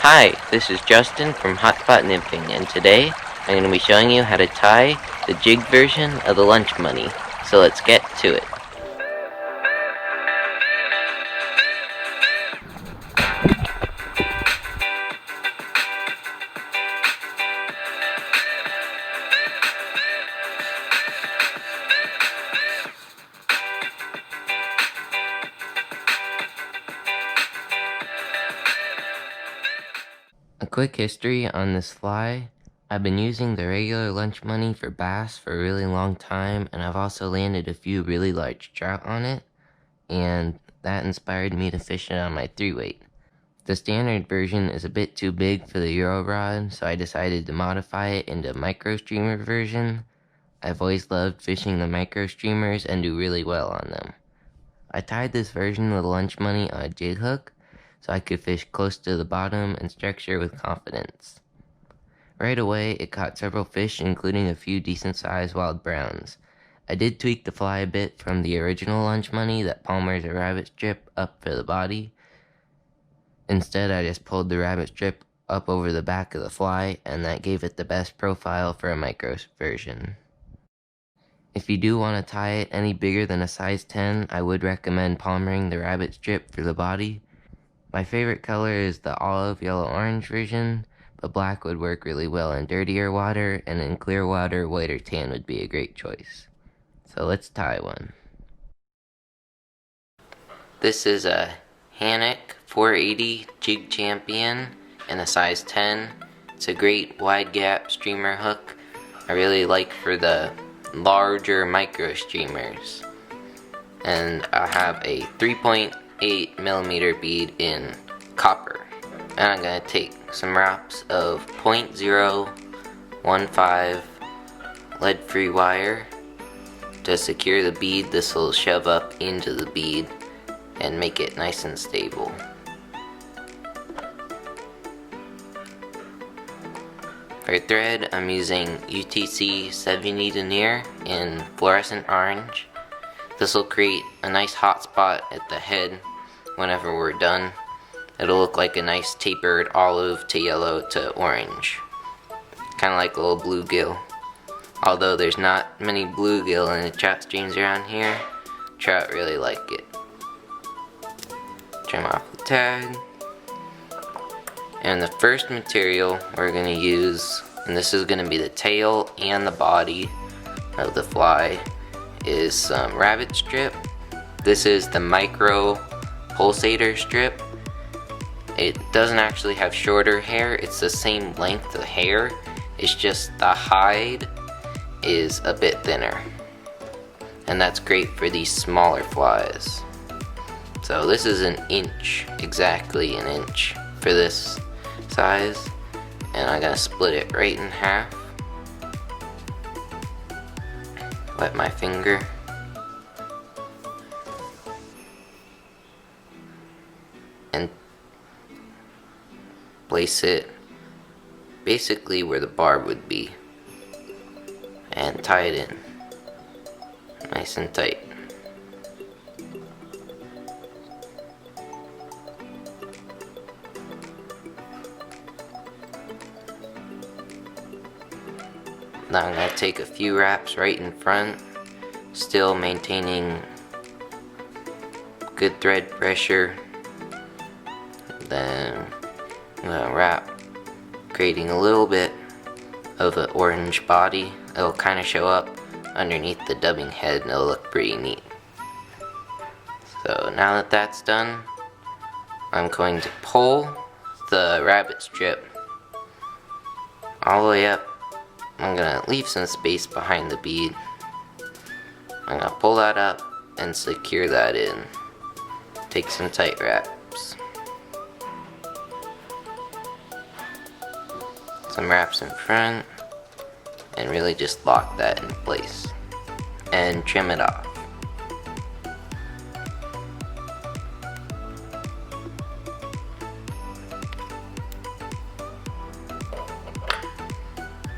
Hi, this is Justin from Hotspot Nymphing, and today I'm going to be showing you how to tie the jigged version of the lunch money. So let's get to it. A quick history on this fly. I've been using the regular lunch money for bass for a really long time, and I've also landed a few really large trout on it, and that inspired me to fish it on my 3-weight. The standard version is a bit too big for the Euro rod, so I decided to modify it into a micro streamer version. I've always loved fishing the micro streamers and do really well on them. I tied this version with lunch money on a jig hook, so I could fish close to the bottom and structure with confidence. Right away, it caught several fish, including a few decent-sized wild browns. I did tweak the fly a bit from the original lunch money that palmers a rabbit strip up for the body. Instead, I just pulled the rabbit strip up over the back of the fly, and that gave it the best profile for a micro version. If you do want to tie it any bigger than a size 10, I would recommend palmering the rabbit strip for the body. My favorite color is the olive yellow-orange version, but black would work really well in dirtier water, and in clear water, white or tan would be a great choice. So let's tie one. This is a Hannock 480 Jig Champion in a size 10. It's a great wide gap streamer hook. I really like for the larger micro streamers. And I have a 3.8mm bead in copper. And I'm going to take some wraps of 0.015 lead-free wire. To secure the bead, this will shove up into the bead and make it nice and stable. For thread, I'm using UTC 70 denier in fluorescent orange. This will create a nice hot spot at the head whenever we're done. It'll look like a nice tapered olive to yellow to orange. Kind of like a little bluegill. Although there's not many bluegill in the trout streams around here, trout really like it. Trim off the tag. And the first material we're going to use, and this is going to be the tail and the body of the fly, is some rabbit strip. This is the micro pulsator strip. It doesn't actually have shorter hair, it's the same length of hair, it's just the hide is a bit thinner. And that's great for these smaller flies. So this is an inch, exactly an inch for this size. And I'm gonna split it right in half. Wet my finger. And place it basically where the barb would be. And tie it in. Nice and tight. Now I'm going to take a few wraps right in front, still maintaining good thread pressure. Then I'm going to wrap, creating a little bit of an orange body. It'll kind of show up underneath the dubbing head and it'll look pretty neat. So now that that's done, I'm going to pull the rabbit strip all the way up. I'm gonna leave some space behind the bead. I'm gonna pull that up and secure that in. Take some tight wraps. Some wraps in front. And really just lock that in place. And trim it off.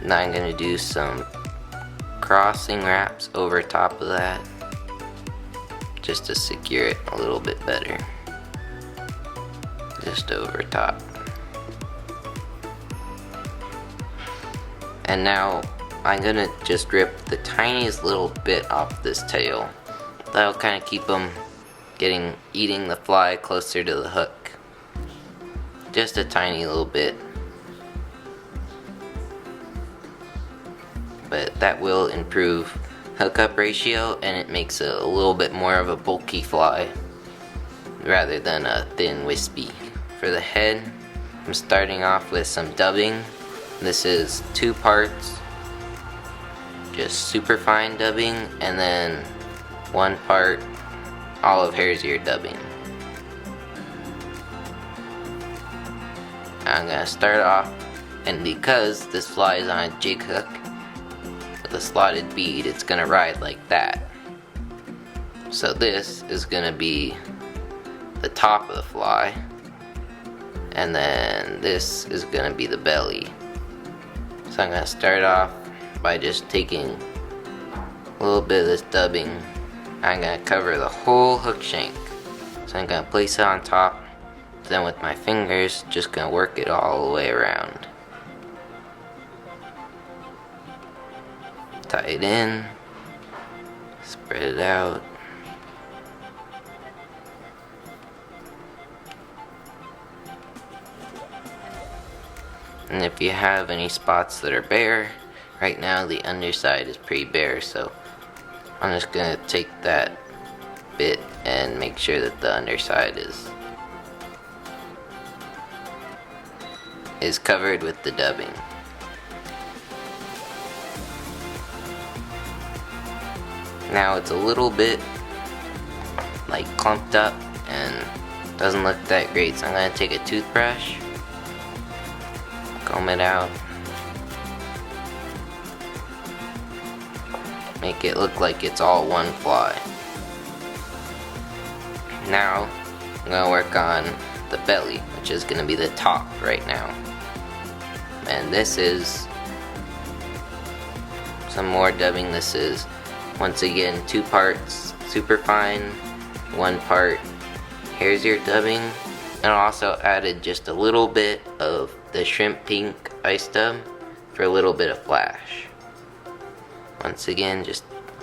Now I'm going to do some crossing wraps over top of that, just to secure it a little bit better. Just over top. And now I'm gonna just rip the tiniest little bit off this tail. That'll kind of keep them eating the fly closer to the hook. Just a tiny little bit. But that will improve hookup ratio, and it makes it a little bit more of a bulky fly rather than a thin wispy. For the head, I'm starting off with some dubbing. This is 2 parts, just super fine dubbing, and then 1 part olive hare's ear dubbing. I'm gonna start off, and because this fly is on a jig hook with a slotted bead, it's gonna ride like that. So this is gonna be the top of the fly, and then this is gonna be the belly. So I'm gonna start off by just taking a little bit of this dubbing. I'm gonna cover the whole hook shank. So I'm gonna place it on top, then with my fingers just gonna work it all the way around. Tie it in, spread it out. And if you have any spots that are bare, right now the underside is pretty bare, so I'm just gonna take that bit and make sure that the underside is covered with the dubbing. Now it's a little bit like clumped up and doesn't look that great, so I'm gonna take a toothbrush, comb it out, make it look like it's all one fly. Now I'm gonna work on the belly, which is gonna be the top right now. And this is some more dubbing. This is once again 2 parts super fine, 1 part hare's ear dubbing, and I also added just a little bit of the shrimp pink ice dub for a little bit of flash. Once again,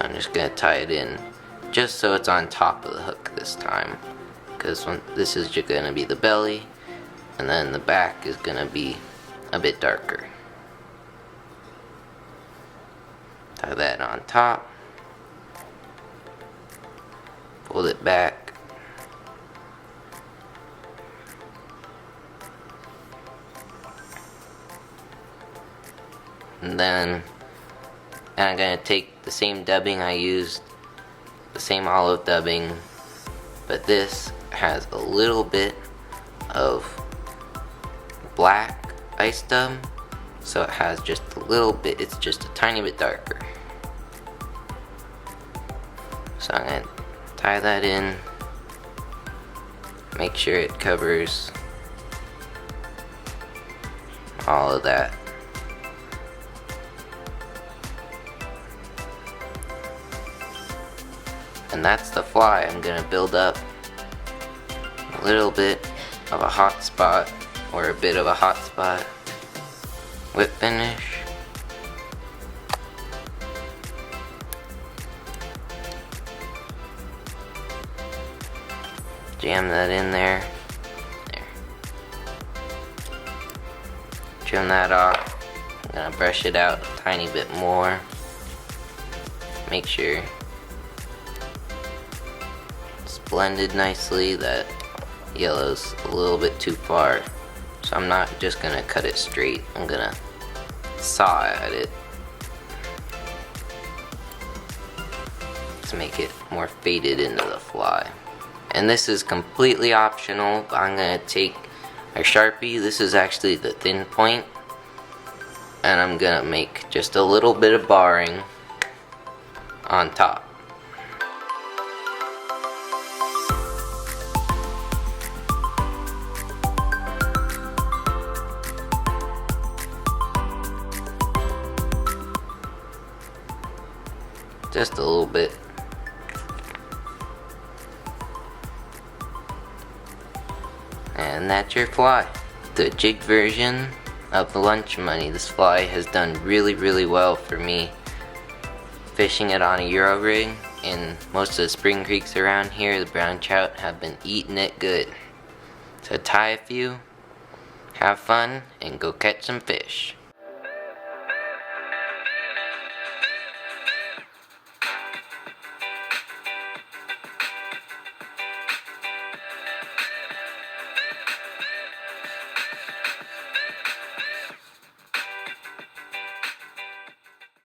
I'm just gonna tie it in just so it's on top of the hook this time, because this is just gonna be the belly, and then the back is gonna be a bit darker. Tie that on top, fold it back, and then I'm gonna take the same dubbing I used, the same olive dubbing, but this has a little bit of black ice dub, so it has just a little bit, it's just a tiny bit darker. So I'm gonna tie that in, make sure it covers all of that. And that's the fly. I'm gonna build up a little bit of a hot spot, or a bit of a hot spot whip finish. Jam that in there. Trim that off. I'm gonna brush it out a tiny bit more. Make sure it's blended nicely. That yellow's a little bit too far, so I'm not just gonna cut it straight. I'm gonna saw at it to make it more faded into the fly. And this is completely optional, but I'm gonna take a Sharpie. This is actually the thin point, and I'm gonna make just a little bit of barring on top. Just a little bit. And that's your fly. The jigged version of the lunch money. This fly has done really well for me. Fishing it on a Euro rig in most of the spring creeks around here, the brown trout have been eating it good. So tie a few, have fun, and go catch some fish.